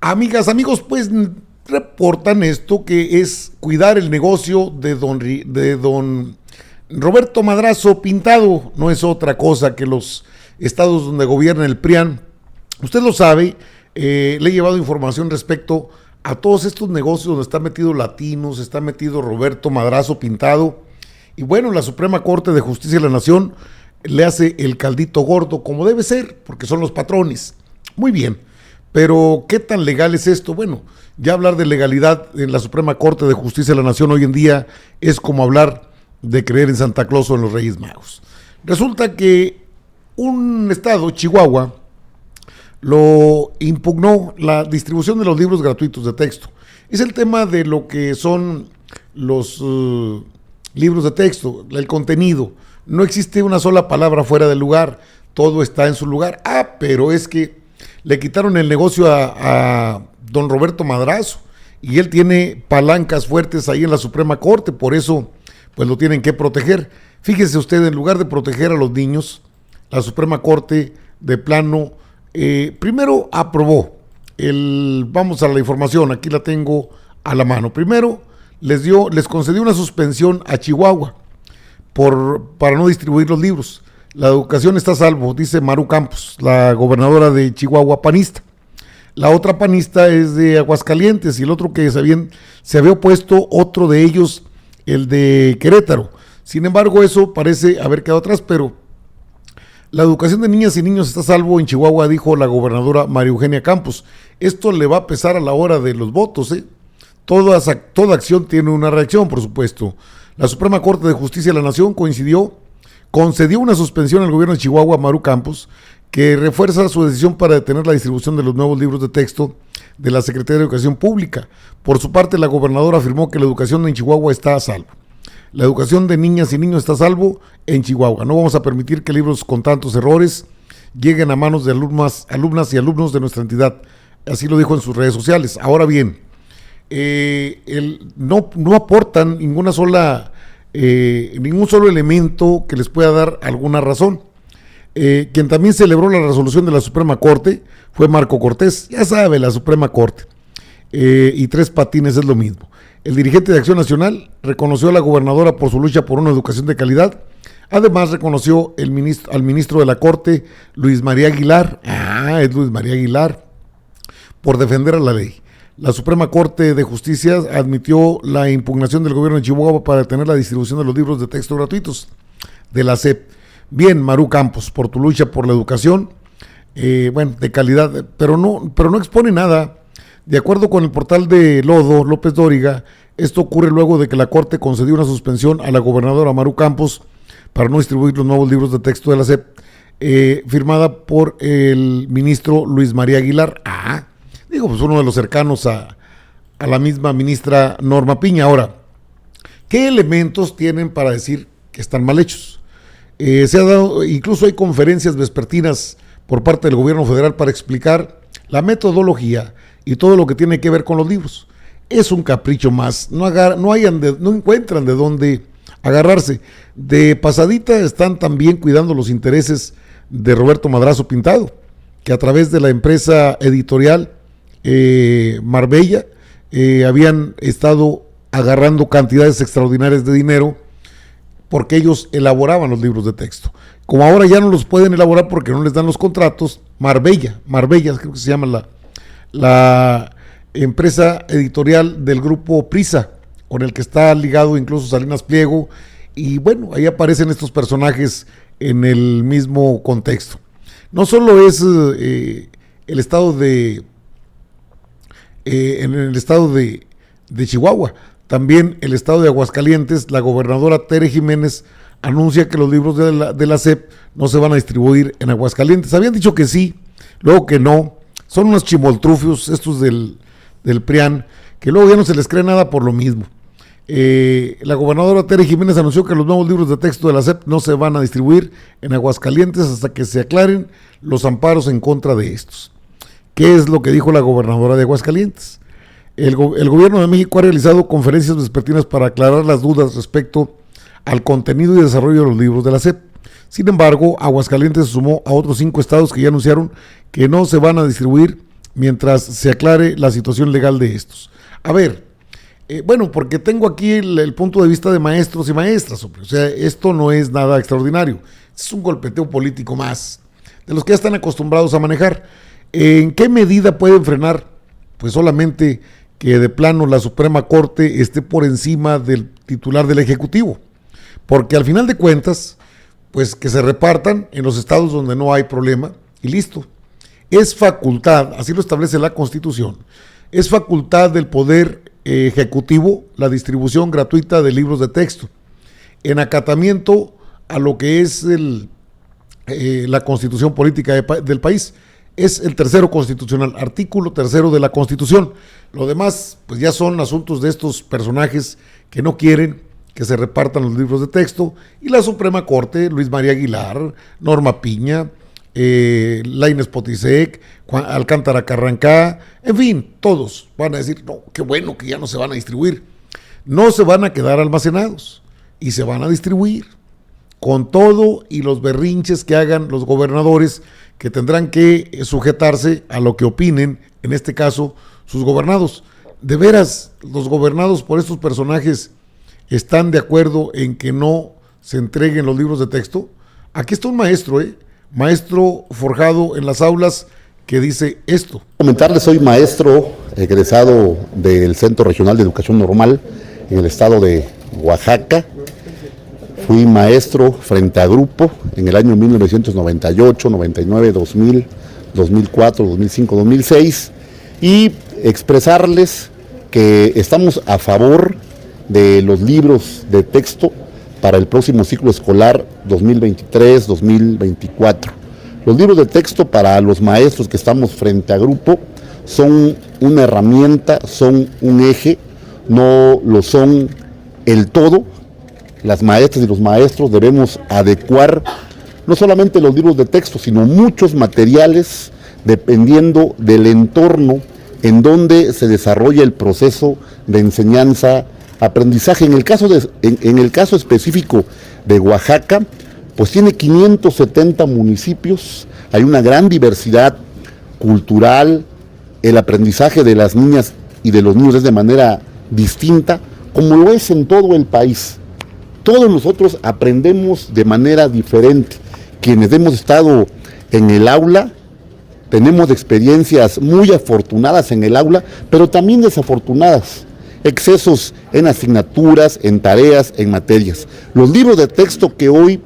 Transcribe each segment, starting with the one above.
Amigas, amigos, pues reportan esto que es cuidar el negocio de don Roberto Madrazo Pintado. No es otra cosa que los estados donde gobierna el PRIAN. Usted lo sabe, le he llevado información respecto a todos estos negocios donde está metido Latinos, está metido Roberto Madrazo Pintado. Y bueno, la Suprema Corte de Justicia de la Nación le hace el caldito gordo como debe ser, porque son los patrones. Muy bien, pero ¿qué tan legal es esto? Bueno, ya hablar de legalidad en la Suprema Corte de Justicia de la Nación hoy en día es como hablar de creer en Santa Claus o en los Reyes Magos. Resulta que un estado, Chihuahua, lo impugnó la distribución de los libros gratuitos de texto. Es el tema de lo que son los libros de texto, el contenido. No existe una sola palabra fuera del lugar, todo está en su lugar. Pero es que le quitaron el negocio a don Roberto Madrazo y él tiene palancas fuertes ahí en la Suprema Corte, por eso pues lo tienen que proteger. Fíjese usted, en lugar de proteger a los niños, la Suprema Corte de plano primero aprobó vamos a la información, aquí la tengo a la mano. Primero les concedió una suspensión a Chihuahua para no distribuir los libros. La educación está a salvo, dice Maru Campos, la gobernadora de Chihuahua panista. La otra panista es de Aguascalientes y el otro que se había opuesto, otro de ellos, el de Querétaro. Sin embargo, eso parece haber quedado atrás, pero la educación de niñas y niños está a salvo en Chihuahua, dijo la gobernadora María Eugenia Campos. Esto le va a pesar a la hora de los votos, ¿eh? Toda acción tiene una reacción, por supuesto. La Suprema Corte de Justicia de la Nación concedió una suspensión al gobierno de Chihuahua, Maru Campos, que refuerza su decisión para detener la distribución de los nuevos libros de texto de la Secretaría de Educación Pública. Por su parte, la gobernadora afirmó que la educación en Chihuahua está a salvo. La educación de niñas y niños está a salvo en Chihuahua. No vamos a permitir que libros con tantos errores lleguen a manos de alumnas y alumnos de nuestra entidad. Así lo dijo en sus redes sociales. Ahora bien, no aportan ningún solo elemento que les pueda dar alguna razón. Quien también celebró la resolución de la Suprema Corte fue Marco Cortés. Ya sabe, la Suprema Corte. Y Tres Patines es lo mismo. El dirigente de Acción Nacional reconoció a la gobernadora por su lucha por una educación de calidad. Además, reconoció al ministro de la Corte, Luis María Aguilar. Es Luis María Aguilar, por defender a la ley. La Suprema Corte de Justicia admitió la impugnación del gobierno de Chihuahua para detener la distribución de los libros de texto gratuitos de la SEP. Bien, Maru Campos, por tu lucha por la educación, de calidad, pero no expone nada. De acuerdo con el portal de Lodo, López Dóriga, esto ocurre luego de que la Corte concedió una suspensión a la gobernadora Maru Campos para no distribuir los nuevos libros de texto de la SEP, firmada por el ministro Luis María Aguilar. Pues uno de los cercanos a la misma ministra Norma Piña. Ahora, ¿qué elementos tienen para decir que están mal hechos? Se ha dado, incluso hay conferencias vespertinas por parte del gobierno federal para explicar la metodología y todo lo que tiene que ver con los libros. Es un capricho más, no encuentran de dónde agarrarse. De pasadita están también cuidando los intereses de Roberto Madrazo Pintado, que a través de la empresa editorial Marbella habían estado agarrando cantidades extraordinarias de dinero porque ellos elaboraban los libros de texto. Como ahora ya no los pueden elaborar porque no les dan los contratos, Marbella creo que se llama la empresa editorial del grupo Prisa, con el que está ligado incluso Salinas Pliego, y bueno, ahí aparecen estos personajes en el mismo contexto. No solo es en el estado de Chihuahua, también el estado de Aguascalientes. La gobernadora Tere Jiménez anuncia que los libros de la SEP no se van a distribuir en Aguascalientes. Habían dicho que sí, luego que no. Son unos chimoltrufios estos del PRIAN, que luego ya no se les cree nada por lo mismo. La gobernadora Tere Jiménez anunció que los nuevos libros de texto de la SEP no se van a distribuir en Aguascalientes hasta que se aclaren los amparos en contra de estos. ¿Qué es lo que dijo la gobernadora de Aguascalientes? El gobierno de México ha realizado conferencias vespertinas para aclarar las dudas respecto al contenido y desarrollo de los libros de la SEP. Sin embargo, Aguascalientes se sumó a otros 5 estados que ya anunciaron que no se van a distribuir mientras se aclare la situación legal de estos. A ver, bueno, porque tengo aquí el punto de vista de maestros y maestras, hombre. O sea, esto no es nada extraordinario, es un golpeteo político más, de los que ya están acostumbrados a manejar. ¿En qué medida pueden frenar? Pues solamente que de plano la Suprema Corte esté por encima del titular del Ejecutivo, porque al final de cuentas, pues que se repartan en los estados donde no hay problema y listo. Es facultad, así lo establece la Constitución, es facultad del Poder Ejecutivo la distribución gratuita de libros de texto, en acatamiento a lo que es la Constitución política del país. Es el tercero constitucional, artículo tercero de la Constitución. Lo demás, pues ya son asuntos de estos personajes que no quieren que se repartan los libros de texto, y la Suprema Corte, Luis María Aguilar, Norma Piña, Lainez Potisek, Alcántara Carrancá, en fin, todos van a decir, no, qué bueno que ya no se van a distribuir. No se van a quedar almacenados y se van a distribuir con todo y los berrinches que hagan los gobernadores, que tendrán que sujetarse a lo que opinen, en este caso, sus gobernados. ¿De veras los gobernados por estos personajes están de acuerdo en que no se entreguen los libros de texto? Aquí está un maestro, maestro forjado en las aulas, que dice esto. Comentarles, soy maestro egresado del Centro Regional de Educación Normal en el estado de Oaxaca. Fui maestro frente a grupo en el año 1998, 99, 2000, 2004, 2005, 2006 y expresarles que estamos a favor de los libros de texto para el próximo ciclo escolar 2023-2024. Los libros de texto para los maestros que estamos frente a grupo son una herramienta, son un eje, no lo son el todo. Las maestras y los maestros debemos adecuar no solamente los libros de texto, sino muchos materiales dependiendo del entorno en donde se desarrolla el proceso de enseñanza-aprendizaje. En el caso específico de Oaxaca, pues tiene 570 municipios, hay una gran diversidad cultural, el aprendizaje de las niñas y de los niños es de manera distinta, como lo es en todo el país. Todos nosotros aprendemos de manera diferente. Quienes hemos estado en el aula, tenemos experiencias muy afortunadas en el aula, pero también desafortunadas. Excesos en asignaturas, en tareas, en materias. Los libros de texto que hoy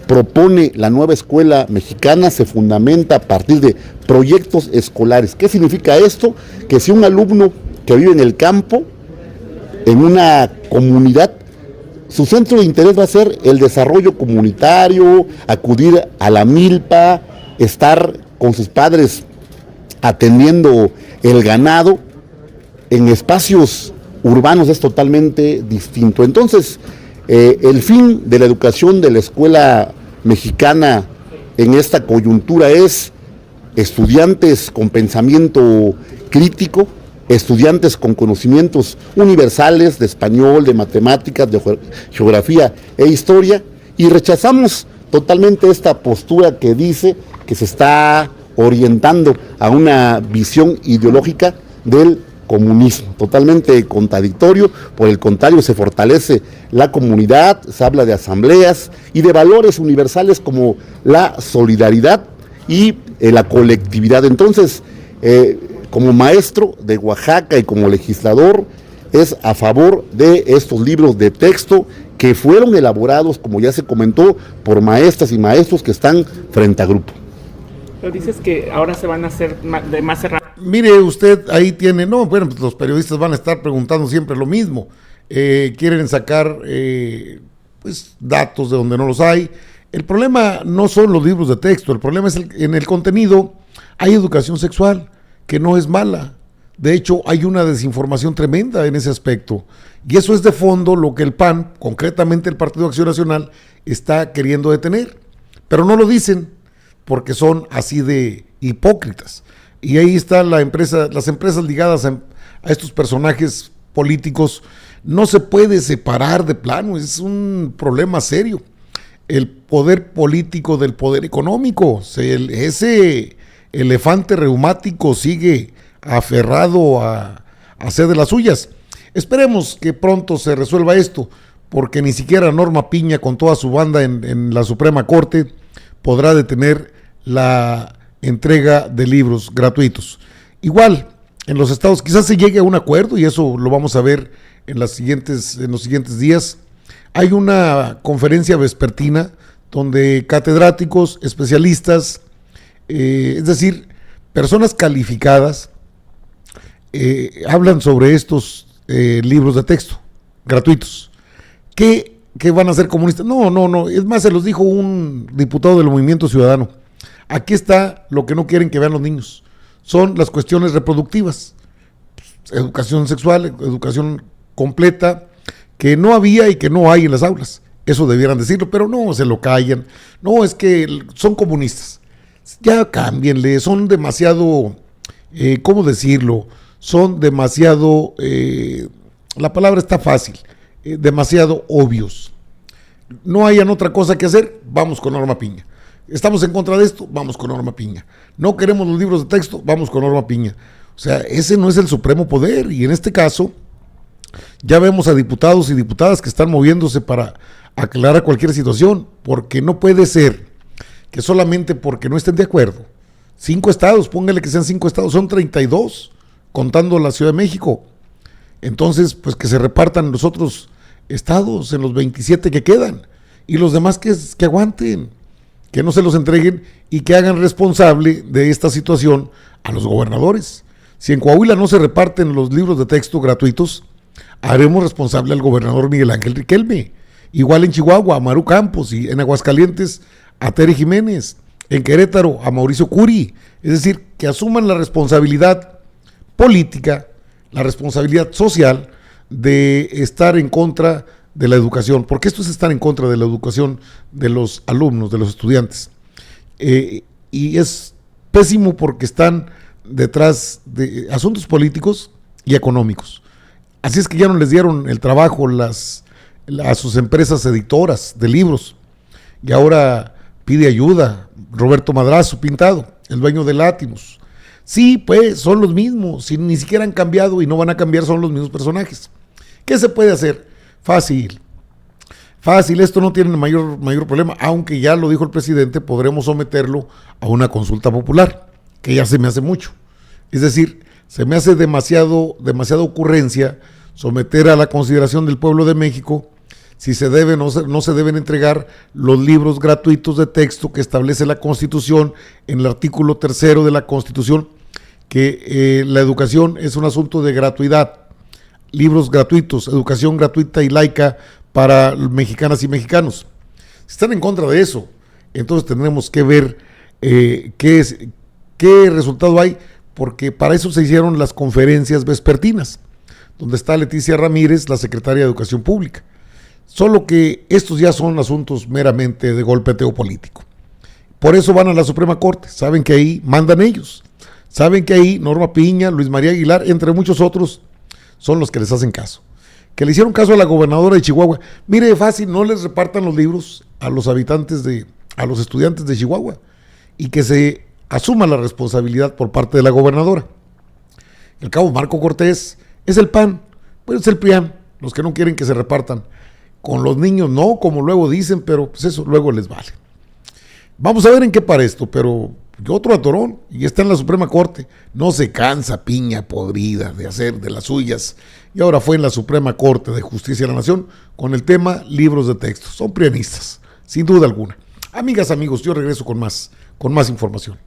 propone la nueva escuela mexicana se fundamenta a partir de proyectos escolares. ¿Qué significa esto? Que si un alumno que vive en el campo, en una comunidad, su centro de interés va a ser el desarrollo comunitario, acudir a la milpa, estar con sus padres atendiendo el ganado. En espacios urbanos es totalmente distinto. Entonces, el fin de la educación de la escuela mexicana en esta coyuntura es estudiantes con pensamiento crítico, estudiantes con conocimientos universales de español, de matemáticas, de geografía e historia, y rechazamos totalmente esta postura que dice que se está orientando a una visión ideológica del comunismo, totalmente contradictorio. Por el contrario, se fortalece la comunidad, se habla de asambleas y de valores universales como la solidaridad y la colectividad. Entonces, como maestro de Oaxaca y como legislador, es a favor de estos libros de texto que fueron elaborados, como ya se comentó, por maestras y maestros que están frente a grupo. Pero dices que ahora se van a hacer de más herramientas. Mire usted, ahí tiene, no, bueno, pues los periodistas van a estar preguntando siempre lo mismo. Quieren sacar pues datos de donde no los hay. El problema no son los libros de texto, el problema es en el contenido. Hay educación sexual, que no es mala. De hecho, hay una desinformación tremenda en ese aspecto. Y eso es de fondo lo que el PAN, concretamente el Partido Acción Nacional, está queriendo detener. Pero no lo dicen, porque son así de hipócritas. Y ahí está las empresas ligadas a estos personajes políticos. No se puede separar de plano, es un problema serio. El poder político del poder económico, ese elefante reumático sigue aferrado a hacer de las suyas. Esperemos que pronto se resuelva esto, porque ni siquiera Norma Piña con toda su banda en la Suprema Corte podrá detener la entrega de libros gratuitos. Igual, en los estados quizás se llegue a un acuerdo, y eso lo vamos a ver en los siguientes días. Hay una conferencia vespertina donde catedráticos, especialistas, es decir, personas calificadas, hablan sobre estos libros de texto gratuitos. ¿Qué van a ser comunistas? No, es más, se los dijo un diputado del Movimiento Ciudadano. Aquí está lo que no quieren que vean los niños. Son las cuestiones reproductivas, educación sexual, educación completa, que no había y que no hay en las aulas. Eso debieran decirlo, pero no, se lo callan. No, es que son comunistas. Ya cámbienle, son demasiado, ¿cómo decirlo? Son demasiado, la palabra está fácil, demasiado obvios. No hayan otra cosa que hacer, vamos con Norma Piña. Estamos en contra de esto, vamos con Norma Piña. No queremos los libros de texto, vamos con Norma Piña. O sea, ese no es el supremo poder, y en este caso ya vemos a diputados y diputadas que están moviéndose para aclarar cualquier situación, porque no puede ser que solamente porque no estén de acuerdo, 5 estados, póngale que sean 5 estados, son 32, contando la Ciudad de México. Entonces, pues que se repartan los otros estados en los 27 que quedan, y los demás que aguanten, que no se los entreguen y que hagan responsable de esta situación a los gobernadores. Si en Coahuila no se reparten los libros de texto gratuitos, haremos responsable al gobernador Miguel Ángel Riquelme. Igual en Chihuahua, a Maru Campos, y en Aguascalientes, a Tere Jiménez, en Querétaro, a Mauricio Curi. Es decir, que asuman la responsabilidad política, la responsabilidad social de estar en contra de la educación, porque esto es estar en contra de la educación de los alumnos, de los estudiantes. Y es pésimo porque están detrás de asuntos políticos y económicos. Así es que ya no les dieron el trabajo a sus empresas editoras de libros, y ahora pide ayuda Roberto Madrazo Pintado, el dueño de Látimos. Sí, pues son los mismos, si ni siquiera han cambiado y no van a cambiar, son los mismos personajes. ¿Qué se puede hacer? Fácil, esto no tiene mayor problema, aunque ya lo dijo el presidente, podremos someterlo a una consulta popular, que ya se me hace mucho. Es decir, se me hace demasiada ocurrencia someter a la consideración del pueblo de México si se deben o no se deben entregar los libros gratuitos de texto que establece la Constitución en el artículo 3 de la Constitución, que la educación es un asunto de gratuidad. Libros gratuitos, educación gratuita y laica para mexicanas y mexicanos. Si están en contra de eso, entonces tendremos que ver qué resultado hay, porque para eso se hicieron las conferencias vespertinas, donde está Leticia Ramírez, la secretaria de Educación Pública. Solo que estos ya son asuntos meramente de golpeteo político. Por eso van a la Suprema Corte, saben que ahí mandan ellos, saben que ahí Norma Piña, Luis María Aguilar, entre muchos otros, son los que les hacen caso. Que le hicieron caso a la gobernadora de Chihuahua. Mire, fácil, no les repartan los libros a los a los estudiantes de Chihuahua, y que se asuma la responsabilidad por parte de la gobernadora. El cabo Marco Cortés es el PAN, pues es el PRIAN, los que no quieren que se repartan. Con los niños no, como luego dicen, pero pues eso luego les vale. Vamos a ver en qué para esto, pero otro atorón, y está en la Suprema Corte. No se cansa Piña podrida de hacer de las suyas, y ahora fue en la Suprema Corte de Justicia de la Nación con el tema libros de texto. Son prianistas, sin duda alguna. Amigas, amigos, yo regreso con más información.